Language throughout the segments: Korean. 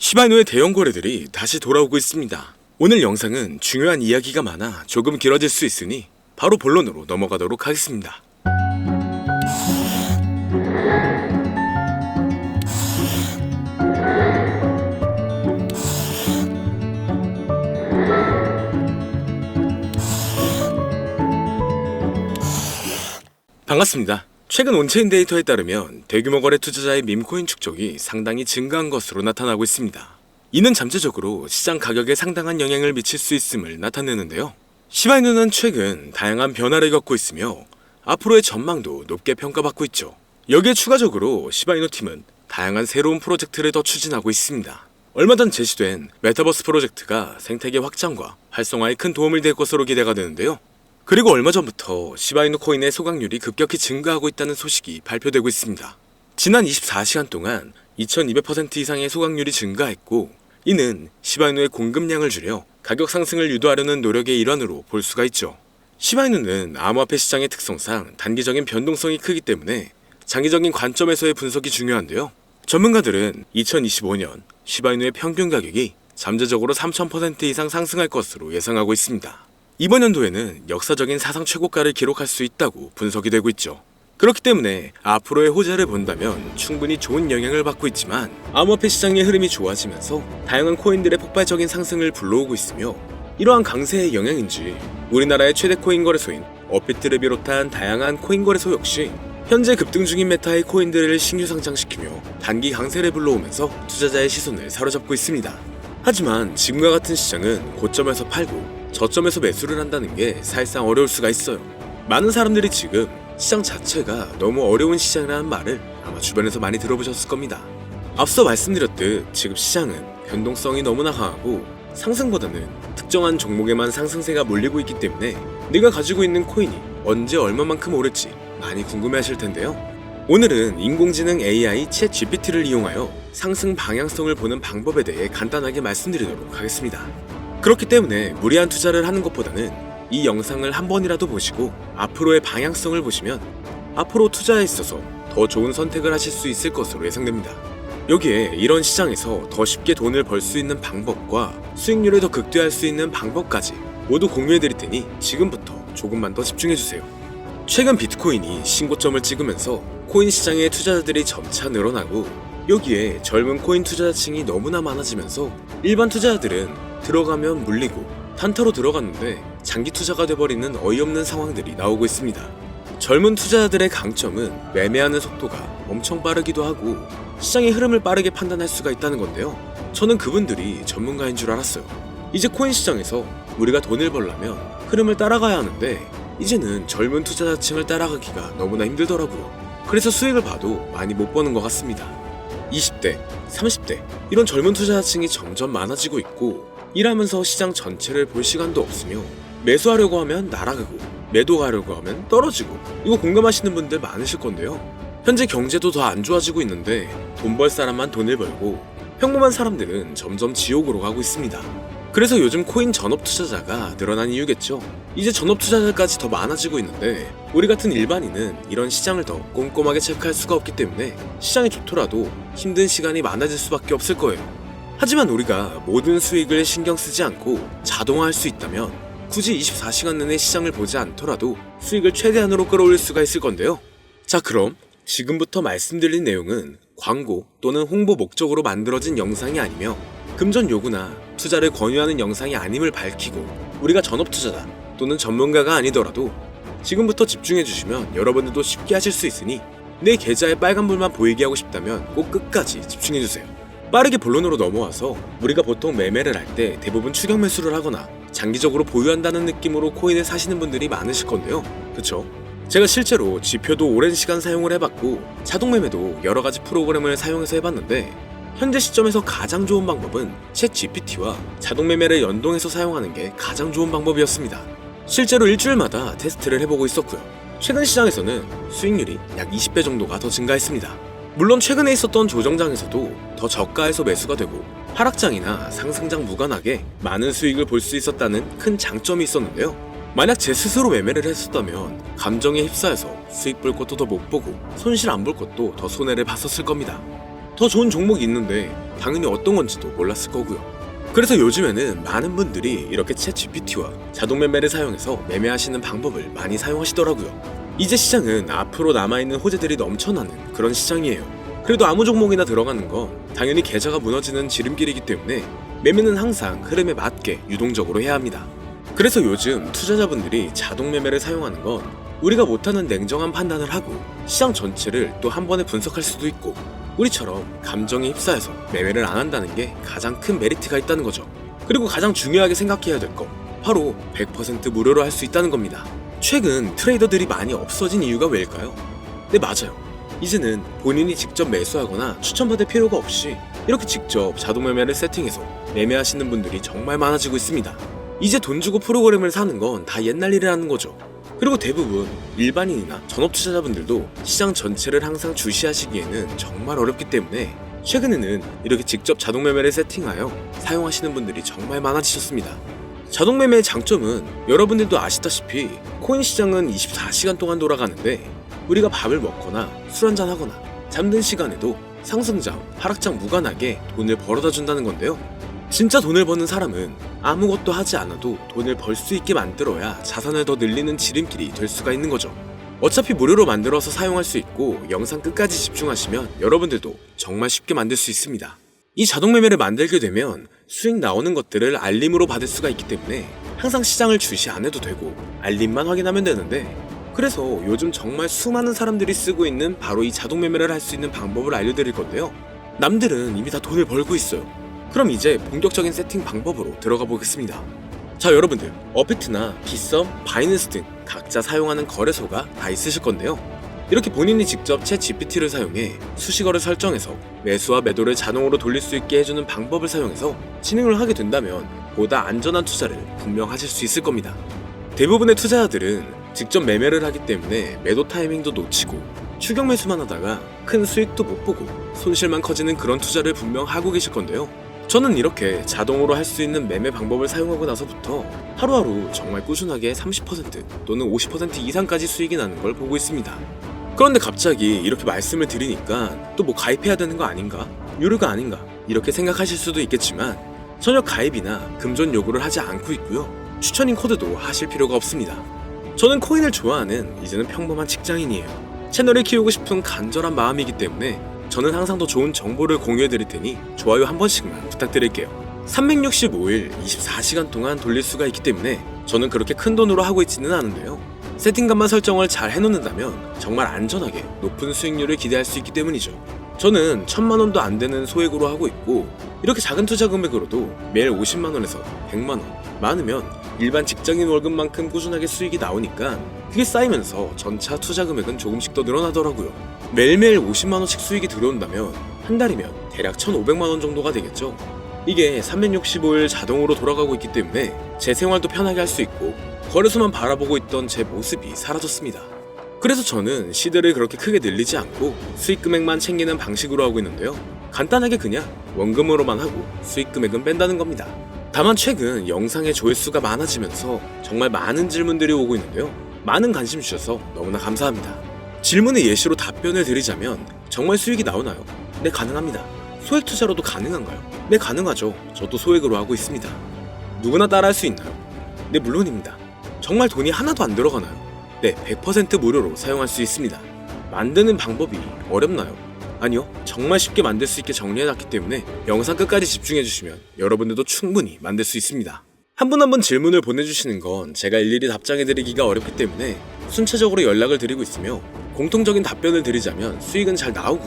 시바이누의 대형 거래들이 다시 돌아오고 있습니다. 오늘 영상은 중요한 이야기가 많아 조금 길어질 수 있으니 바로 본론으로 넘어가도록 하겠습니다. 반갑습니다. 최근 온체인 데이터에 따르면 대규모 거래 투자자의 밈코인 축적이 상당히 증가한 것으로 나타나고 있습니다. 이는 잠재적으로 시장 가격에 상당한 영향을 미칠 수 있음을 나타내는데요. 시바이누는 최근 다양한 변화를 겪고 있으며 앞으로의 전망도 높게 평가받고 있죠. 여기에 추가적으로 시바이누 팀은 다양한 새로운 프로젝트를 더 추진하고 있습니다. 얼마 전 제시된 메타버스 프로젝트가 생태계 확장과 활성화에 큰 도움을 될 것으로 기대가 되는데요. 그리고 얼마 전부터 시바이누 코인의 소각률이 급격히 증가하고 있다는 소식이 발표되고 있습니다. 지난 24시간 동안 2200% 이상의 소각률이 증가했고, 이는 시바이누의 공급량을 줄여 가격 상승을 유도하려는 노력의 일환으로 볼 수가 있죠. 시바이누는 암호화폐 시장의 특성상 단기적인 변동성이 크기 때문에 장기적인 관점에서의 분석이 중요한데요. 전문가들은 2025년 시바이누의 평균 가격이 잠재적으로 3000% 이상 상승할 것으로 예상하고 있습니다. 이번 연도에는 역사적인 사상 최고가를 기록할 수 있다고 분석이 되고 있죠. 그렇기 때문에 앞으로의 호재를 본다면 충분히 좋은 영향을 받고 있지만 암호화폐 시장의 흐름이 좋아지면서 다양한 코인들의 폭발적인 상승을 불러오고 있으며, 이러한 강세의 영향인지 우리나라의 최대 코인 거래소인 업비트를 비롯한 다양한 코인 거래소 역시 현재 급등 중인 메타의 코인들을 신규 상장시키며 단기 강세를 불러오면서 투자자의 시선을 사로잡고 있습니다. 하지만 지금과 같은 시장은 고점에서 팔고 저점에서 매수를 한다는 게 사실상 어려울 수가 있어요. 많은 사람들이 지금 시장 자체가 너무 어려운 시장이라는 말을 아마 주변에서 많이 들어보셨을 겁니다. 앞서 말씀드렸듯 지금 시장은 변동성이 너무나 강하고 상승보다는 특정한 종목에만 상승세가 몰리고 있기 때문에 내가 가지고 있는 코인이 언제 얼마만큼 오를지 많이 궁금해하실 텐데요. 오늘은 인공지능 AI 챗 GPT를 이용하여 상승 방향성을 보는 방법에 대해 간단하게 말씀드리도록 하겠습니다. 그렇기 때문에 무리한 투자를 하는 것보다는 이 영상을 한 번이라도 보시고 앞으로의 방향성을 보시면 앞으로 투자에 있어서 더 좋은 선택을 하실 수 있을 것으로 예상됩니다. 여기에 이런 시장에서 더 쉽게 돈을 벌 수 있는 방법과 수익률을 더 극대화할 수 있는 방법까지 모두 공유해드릴 테니 지금부터 조금만 더 집중해주세요. 최근 비트코인이 신고점을 찍으면서 코인 시장의 투자자들이 점차 늘어나고, 여기에 젊은 코인 투자자층이 너무나 많아지면서 일반 투자자들은 들어가면 물리고 단타로 들어갔는데 장기 투자가 돼버리는 어이없는 상황들이 나오고 있습니다. 젊은 투자자들의 강점은 매매하는 속도가 엄청 빠르기도 하고 시장의 흐름을 빠르게 판단할 수가 있다는 건데요. 저는 그분들이 전문가인 줄 알았어요. 이제 코인 시장에서 우리가 돈을 벌려면 흐름을 따라가야 하는데 이제는 젊은 투자자층을 따라가기가 너무나 힘들더라고요. 그래서 수익을 봐도 많이 못 버는 것 같습니다. 20대, 30대 이런 젊은 투자자층이 점점 많아지고 있고, 일하면서 시장 전체를 볼 시간도 없으며 매수하려고 하면 날아가고 매도하려고 하면 떨어지고, 이거 공감하시는 분들 많으실 건데요. 현재 경제도 더 안 좋아지고 있는데 돈 벌 사람만 돈을 벌고 평범한 사람들은 점점 지옥으로 가고 있습니다. 그래서 요즘 코인 전업 투자자가 늘어난 이유겠죠. 이제 전업 투자자까지 더 많아지고 있는데 우리 같은 일반인은 이런 시장을 더 꼼꼼하게 체크할 수가 없기 때문에 시장이 좋더라도 힘든 시간이 많아질 수밖에 없을 거예요. 하지만 우리가 모든 수익을 신경 쓰지 않고 자동화할 수 있다면 굳이 24시간 내내 시장을 보지 않더라도 수익을 최대한으로 끌어올릴 수가 있을 건데요. 자, 그럼 지금부터 말씀드린 내용은 광고 또는 홍보 목적으로 만들어진 영상이 아니며 금전 요구나 투자를 권유하는 영상이 아님을 밝히고, 우리가 전업 투자자 또는 전문가가 아니더라도 지금부터 집중해주시면 여러분들도 쉽게 하실 수 있으니 내 계좌에 빨간불만 보이게 하고 싶다면 꼭 끝까지 집중해주세요. 빠르게 본론으로 넘어와서 우리가 보통 매매를 할 때 대부분 추격 매수를 하거나 장기적으로 보유한다는 느낌으로 코인을 사시는 분들이 많으실 건데요. 그쵸? 제가 실제로 지표도 오랜 시간 사용을 해봤고 자동 매매도 여러가지 프로그램을 사용해서 해봤는데 현재 시점에서 가장 좋은 방법은 챗 GPT와 자동 매매를 연동해서 사용하는 게 가장 좋은 방법이었습니다. 실제로 일주일마다 테스트를 해보고 있었고요. 최근 시장에서는 수익률이 약 20배 정도가 더 증가했습니다. 물론 최근에 있었던 조정장에서도 더 저가에서 매수가 되고 하락장이나 상승장 무관하게 많은 수익을 볼 수 있었다는 큰 장점이 있었는데요. 만약 제 스스로 매매를 했었다면 감정에 휩싸여서 수익 볼 것도 더 못 보고 손실 안 볼 것도 더 손해를 봤었을 겁니다. 더 좋은 종목이 있는데 당연히 어떤 건지도 몰랐을 거고요. 그래서 요즘에는 많은 분들이 이렇게 챗 GPT와 자동 매매를 사용해서 매매하시는 방법을 많이 사용하시더라고요. 이제 시장은 앞으로 남아있는 호재들이 넘쳐나는 그런 시장이에요. 그래도 아무 종목이나 들어가는 건 당연히 계좌가 무너지는 지름길이기 때문에 매매는 항상 흐름에 맞게 유동적으로 해야 합니다. 그래서 요즘 투자자분들이 자동 매매를 사용하는 건 우리가 못하는 냉정한 판단을 하고 시장 전체를 또 한 번에 분석할 수도 있고, 우리처럼 감정에 휩싸여서 매매를 안 한다는 게 가장 큰 메리트가 있다는 거죠. 그리고 가장 중요하게 생각해야 될 거, 바로 100% 무료로 할 수 있다는 겁니다. 최근 트레이더들이 많이 없어진 이유가 왜일까요? 네, 맞아요. 이제는 본인이 직접 매수하거나 추천받을 필요가 없이 이렇게 직접 자동 매매를 세팅해서 매매하시는 분들이 정말 많아지고 있습니다. 이제 돈 주고 프로그램을 사는 건 다 옛날 일이라는 거죠. 그리고 대부분 일반인이나 전업 투자자분들도 시장 전체를 항상 주시하시기에는 정말 어렵기 때문에 최근에는 이렇게 직접 자동 매매를 세팅하여 사용하시는 분들이 정말 많아지셨습니다. 자동 매매의 장점은 여러분들도 아시다시피 코인 시장은 24시간 동안 돌아가는데 우리가 밥을 먹거나 술 한잔 하거나 잠든 시간에도 상승장, 하락장 무관하게 돈을 벌어다 준다는 건데요. 진짜 돈을 버는 사람은 아무것도 하지 않아도 돈을 벌 수 있게 만들어야 자산을 더 늘리는 지름길이 될 수가 있는 거죠. 어차피 무료로 만들어서 사용할 수 있고 영상 끝까지 집중하시면 여러분들도 정말 쉽게 만들 수 있습니다. 이 자동 매매를 만들게 되면 수익 나오는 것들을 알림으로 받을 수가 있기 때문에 항상 시장을 주시 안 해도 되고 알림만 확인하면 되는데, 그래서 요즘 정말 수많은 사람들이 쓰고 있는 바로 이 자동 매매를 할 수 있는 방법을 알려드릴 건데요. 남들은 이미 다 돈을 벌고 있어요. 그럼 이제 본격적인 세팅 방법으로 들어가 보겠습니다. 자, 여러분들 업비트나 빗썸, 바이낸스 등 각자 사용하는 거래소가 다 있으실 건데요. 이렇게 본인이 직접 챗 GPT를 사용해 수식어를 설정해서 매수와 매도를 자동으로 돌릴 수 있게 해주는 방법을 사용해서 진행을 하게 된다면 보다 안전한 투자를 분명 하실 수 있을 겁니다. 대부분의 투자자들은 직접 매매를 하기 때문에 매도 타이밍도 놓치고 추격 매수만 하다가 큰 수익도 못 보고 손실만 커지는 그런 투자를 분명 하고 계실 건데요. 저는 이렇게 자동으로 할 수 있는 매매 방법을 사용하고 나서부터 하루하루 정말 꾸준하게 30% 또는 50% 이상까지 수익이 나는 걸 보고 있습니다. 그런데 갑자기 이렇게 말씀을 드리니까 또 뭐 가입해야 되는 거 아닌가? 유료가 아닌가? 이렇게 생각하실 수도 있겠지만 전혀 가입이나 금전 요구를 하지 않고 있고요. 추천인 코드도 하실 필요가 없습니다. 저는 코인을 좋아하는 이제는 평범한 직장인이에요. 채널을 키우고 싶은 간절한 마음이기 때문에 저는 항상 더 좋은 정보를 공유해드릴 테니 좋아요 한 번씩만 부탁드릴게요. 365일 24시간 동안 돌릴 수가 있기 때문에 저는 그렇게 큰 돈으로 하고 있지는 않은데요. 세팅값만 설정을 잘 해놓는다면 정말 안전하게 높은 수익률을 기대할 수 있기 때문이죠. 저는 1000만원도 안 되는 소액으로 하고 있고, 이렇게 작은 투자 금액으로도 매일 50만원에서 100만원, 많으면 일반 직장인 월급만큼 꾸준하게 수익이 나오니까 그게 쌓이면서 전차 투자 금액은 조금씩 더 늘어나더라고요. 매일매일 50만원씩 수익이 들어온다면 한 달이면 대략 1500만원 정도가 되겠죠. 이게 365일 자동으로 돌아가고 있기 때문에 제 생활도 편하게 할 수 있고 거래소만 바라보고 있던 제 모습이 사라졌습니다. 그래서 저는 시드를 그렇게 크게 늘리지 않고 수익 금액만 챙기는 방식으로 하고 있는데요. 간단하게 그냥 원금으로만 하고 수익 금액은 뺀다는 겁니다. 다만 최근 영상의 조회수가 많아지면서 정말 많은 질문들이 오고 있는데요. 많은 관심 주셔서 너무나 감사합니다. 질문의 예시로 답변을 드리자면 정말 수익이 나오나요? 네, 가능합니다. 소액 투자로도 가능한가요? 네, 가능하죠. 저도 소액으로 하고 있습니다. 누구나 따라할 수 있나요? 네, 물론입니다. 정말 돈이 하나도 안 들어가나요? 네, 100% 무료로 사용할 수 있습니다. 만드는 방법이 어렵나요? 아니요, 정말 쉽게 만들 수 있게 정리해놨기 때문에 영상 끝까지 집중해주시면 여러분들도 충분히 만들 수 있습니다. 한 분 한 분 질문을 보내주시는 건 제가 일일이 답장해드리기가 어렵기 때문에 순차적으로 연락을 드리고 있으며, 공통적인 답변을 드리자면 수익은 잘 나오고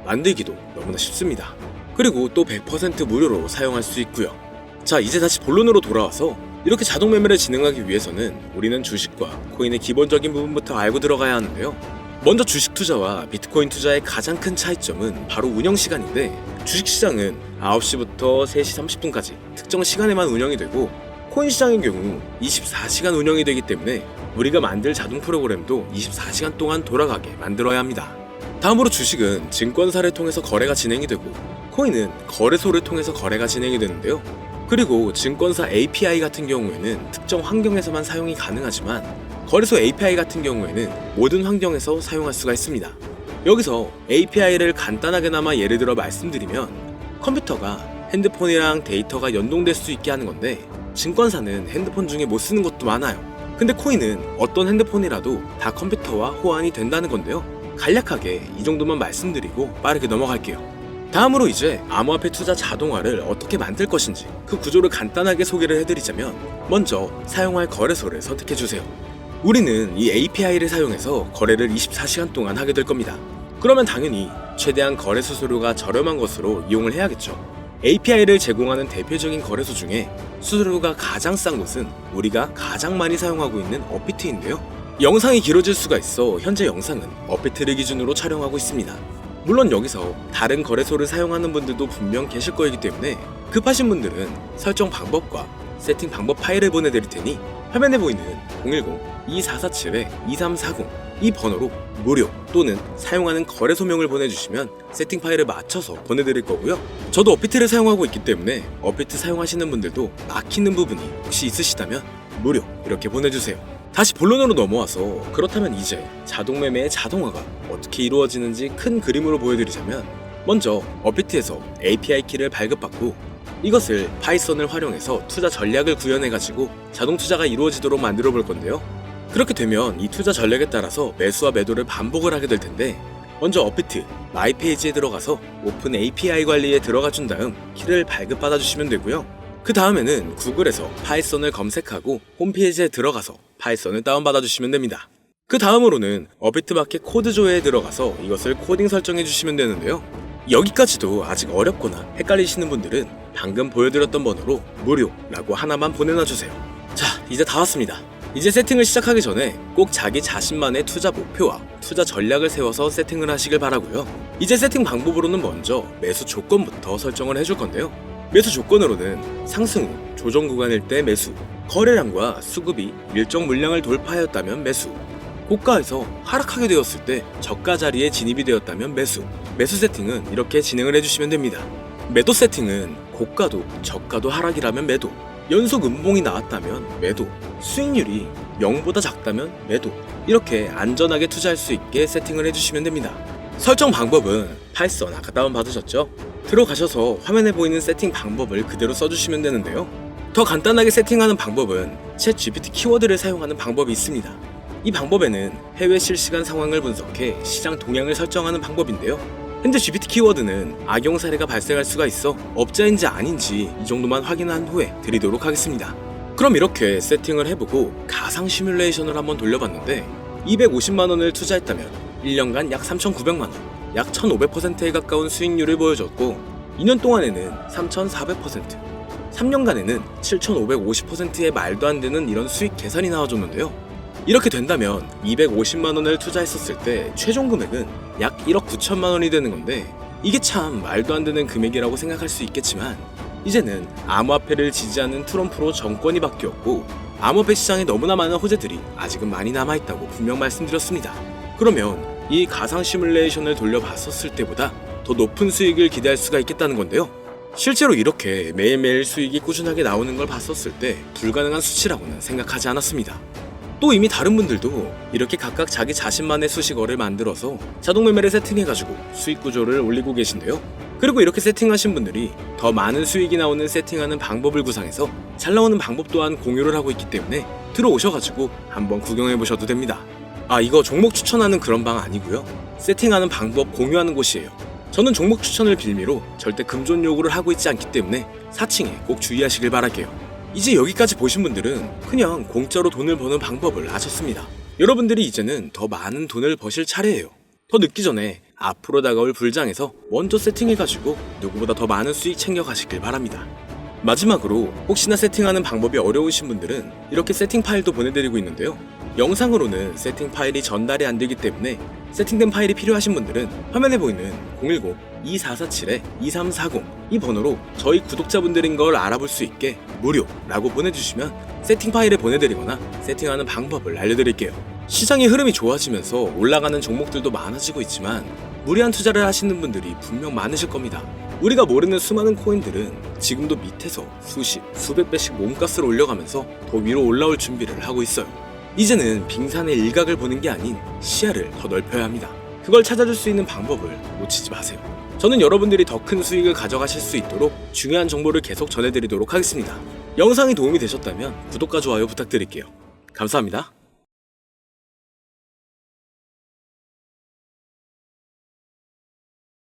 만들기도 너무나 쉽습니다. 그리고 또 100% 무료로 사용할 수 있고요. 자, 이제 다시 본론으로 돌아와서 이렇게 자동 매매를 진행하기 위해서는 우리는 주식과 코인의 기본적인 부분부터 알고 들어가야 하는데요. 먼저 주식 투자와 비트코인 투자의 가장 큰 차이점은 바로 운영 시간인데, 주식시장은 9시부터 3시 30분까지 특정 시간에만 운영이 되고, 코인 시장의 경우 24시간 운영이 되기 때문에 우리가 만들 자동 프로그램도 24시간 동안 돌아가게 만들어야 합니다. 다음으로 주식은 증권사를 통해서 거래가 진행이 되고, 코인은 거래소를 통해서 거래가 진행이 되는데요. 그리고 증권사 API 같은 경우에는 특정 환경에서만 사용이 가능하지만 거래소 API 같은 경우에는 모든 환경에서 사용할 수가 있습니다. 여기서 API를 간단하게나마 예를 들어 말씀드리면 컴퓨터가 핸드폰이랑 데이터가 연동될 수 있게 하는 건데 증권사는 핸드폰 중에 못 쓰는 것도 많아요. 근데 코인은 어떤 핸드폰이라도 다 컴퓨터와 호환이 된다는 건데요. 간략하게 이 정도만 말씀드리고 빠르게 넘어갈게요. 다음으로 이제 암호화폐 투자 자동화를 어떻게 만들 것인지 그 구조를 간단하게 소개를 해드리자면 먼저 사용할 거래소를 선택해주세요. 우리는 이 API를 사용해서 거래를 24시간 동안 하게 될 겁니다. 그러면 당연히 최대한 거래 수수료가 저렴한 것으로 이용을 해야겠죠. API를 제공하는 대표적인 거래소 중에 수수료가 가장 싼 곳은 우리가 가장 많이 사용하고 있는 업비트인데요. 영상이 길어질 수가 있어 현재 영상은 업비트를 기준으로 촬영하고 있습니다. 물론 여기서 다른 거래소를 사용하는 분들도 분명 계실 거이기 때문에 급하신 분들은 설정 방법과 세팅 방법 파일을 보내드릴 테니 화면에 보이는 010-2447-2340 이 번호로 무료 또는 사용하는 거래소명을 보내주시면 세팅 파일을 맞춰서 보내드릴 거고요. 저도 업비트를 사용하고 있기 때문에 업비트 사용하시는 분들도 막히는 부분이 혹시 있으시다면 무료 이렇게 보내주세요. 다시 본론으로 넘어와서 그렇다면 이제 자동매매의 자동화가 어떻게 이루어지는지 큰 그림으로 보여드리자면 먼저 업비트에서 API 키를 발급받고 이것을 파이썬을 활용해서 투자 전략을 구현해가지고 자동 투자가 이루어지도록 만들어 볼 건데요. 그렇게 되면 이 투자 전략에 따라서 매수와 매도를 반복을 하게 될 텐데 먼저 업비트 마이 페이지에 들어가서 오픈 API 관리에 들어가 준 다음 키를 발급받아 주시면 되고요. 그 다음에는 구글에서 파이썬을 검색하고 홈페이지에 들어가서 파이썬을 다운받아 주시면 됩니다. 그 다음으로는 업비트 마켓 코드 조회에 들어가서 이것을 코딩 설정해 주시면 되는데요. 여기까지도 아직 어렵거나 헷갈리시는 분들은 방금 보여드렸던 번호로 무료라고 하나만 보내놔 주세요. 자, 이제 다 왔습니다. 이제 세팅을 시작하기 전에 꼭 자기 자신만의 투자 목표와 투자 전략을 세워서 세팅을 하시길 바라고요. 이제 세팅 방법으로는 먼저 매수 조건부터 설정을 해줄 건데요. 매수 조건으로는 상승 후 조정 구간일 때 매수, 거래량과 수급이 일정 물량을 돌파하였다면 매수, 고가에서 하락하게 되었을 때 저가 자리에 진입이 되었다면 매수, 매수 세팅은 이렇게 진행을 해주시면 됩니다. 매도 세팅은 고가도 저가도 하락이라면 매도, 연속 음봉이 나왔다면 매도, 수익률이 0보다 작다면 매도, 이렇게 안전하게 투자할 수 있게 세팅을 해주시면 됩니다. 설정 방법은 파이썬 아까 다운받으셨죠? 들어가셔서 화면에 보이는 세팅 방법을 그대로 써주시면 되는데요. 더 간단하게 세팅하는 방법은 챗 GPT 키워드를 사용하는 방법이 있습니다. 이 방법에는 해외 실시간 상황을 분석해 시장 동향을 설정하는 방법인데요. 현재 GPT 키워드는 악용 사례가 발생할 수가 있어 업자인지 아닌지 이 정도만 확인한 후에 드리도록 하겠습니다. 그럼 이렇게 세팅을 해보고 가상 시뮬레이션을 한번 돌려봤는데 250만원을 투자했다면 1년간 약 3,900만원, 약 1,500%에 가까운 수익률을 보여줬고 2년 동안에는 3,400%, 3년간에는 7,550%의 말도 안 되는 이런 수익 계산이 나와줬는데요. 이렇게 된다면 250만원을 투자했었을 때 최종 금액은 약 1억 9천만원이 되는 건데 이게 참 말도 안 되는 금액이라고 생각할 수 있겠지만 이제는 암호화폐를 지지하는 트럼프로 정권이 바뀌었고 암호화폐 시장에 너무나 많은 호재들이 아직은 많이 남아있다고 분명 말씀드렸습니다. 그러면 이 가상 시뮬레이션을 돌려봤었을 때보다 더 높은 수익을 기대할 수가 있겠다는 건데요. 실제로 이렇게 매일매일 수익이 꾸준하게 나오는 걸 봤었을 때 불가능한 수치라고는 생각하지 않았습니다. 또 이미 다른 분들도 이렇게 각각 자기 자신만의 수식어를 만들어서 자동 매매를 세팅해가지고 수익 구조를 올리고 계신데요. 그리고 이렇게 세팅하신 분들이 더 많은 수익이 나오는 세팅하는 방법을 구상해서 잘 나오는 방법 또한 공유를 하고 있기 때문에 들어오셔가지고 한번 구경해보셔도 됩니다. 아, 이거 종목 추천하는 그런 방 아니고요. 세팅하는 방법 공유하는 곳이에요. 저는 종목 추천을 빌미로 절대 금전 요구를 하고 있지 않기 때문에 사칭에 꼭 주의하시길 바랄게요. 이제 여기까지 보신 분들은 그냥 공짜로 돈을 버는 방법을 아셨습니다. 여러분들이 이제는 더 많은 돈을 버실 차례예요. 더 늦기 전에 앞으로 다가올 불장에서 먼저 세팅해가지고 누구보다 더 많은 수익 챙겨가시길 바랍니다. 마지막으로 혹시나 세팅하는 방법이 어려우신 분들은 이렇게 세팅 파일도 보내드리고 있는데요. 영상으로는 세팅 파일이 전달이 안 되기 때문에 세팅된 파일이 필요하신 분들은 화면에 보이는 010-2447-2340 이 번호로 저희 구독자분들인 걸 알아볼 수 있게 무료라고 보내주시면 세팅 파일을 보내드리거나 세팅하는 방법을 알려드릴게요. 시장의 흐름이 좋아지면서 올라가는 종목들도 많아지고 있지만 무리한 투자를 하시는 분들이 분명 많으실 겁니다. 우리가 모르는 수많은 코인들은 지금도 밑에서 수십, 수백 배씩 몸값을 올려가면서 더 위로 올라올 준비를 하고 있어요. 이제는 빙산의 일각을 보는 게 아닌 시야를 더 넓혀야 합니다. 그걸 찾아줄 수 있는 방법을 놓치지 마세요. 저는 여러분들이 더 큰 수익을 가져가실 수 있도록 중요한 정보를 계속 전해드리도록 하겠습니다. 영상이 도움이 되셨다면 구독과 좋아요 부탁드릴게요. 감사합니다.